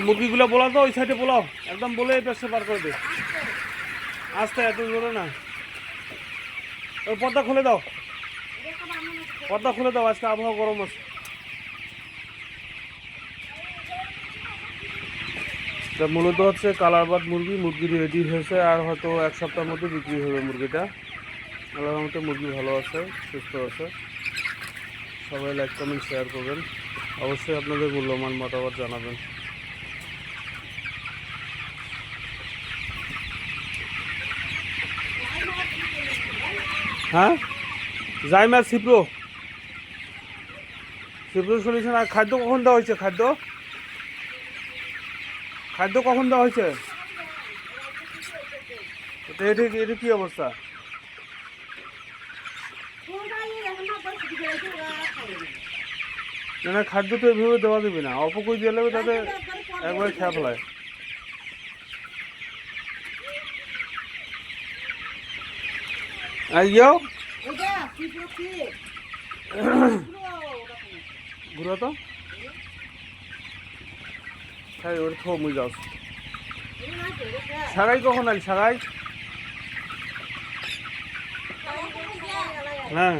মুরগিগুলো বলা তো ওই সাইডে বলাও, একদম বলে পেছনে পার করে দে। আস্তে, এত জোরে না। ওই পর্দা খুলে দাও, পর্দা খুলে দাও, আজকে আবহাওয়া গরম আছে। মূলত হচ্ছে কালারবাদ মুরগি, মুরগি রেডি হয়েছে আর হয়তো এক সপ্তাহের মধ্যে বিক্রি হবে মুরগিটা। আল্লাহর মতো মুরগি ভালো আছে, সুস্থ আছে। সবাই লাইক কমেন্ট শেয়ার করবেন, অবশ্যই আপনাদের মূল্যবান মতামত জানাবেন। হ্যাঁ, জাইমার সিপ্রো সলিউশন। আর খাদ্য কখন দেওয়া হয়েছে? খাদ্য কখন দেওয়া হয়েছে? এটা কি অবস্থা? না, খাদ্য তো এইভাবে দেওয়া দেবে না, অপকই দিয়ে নেবে, তাতে একবারে খেয়া ফেলায়। আইও ঘুরা তো ওর থো মুই যাও। সাগাই কখন আইল? সাগাই, হ্যাঁ।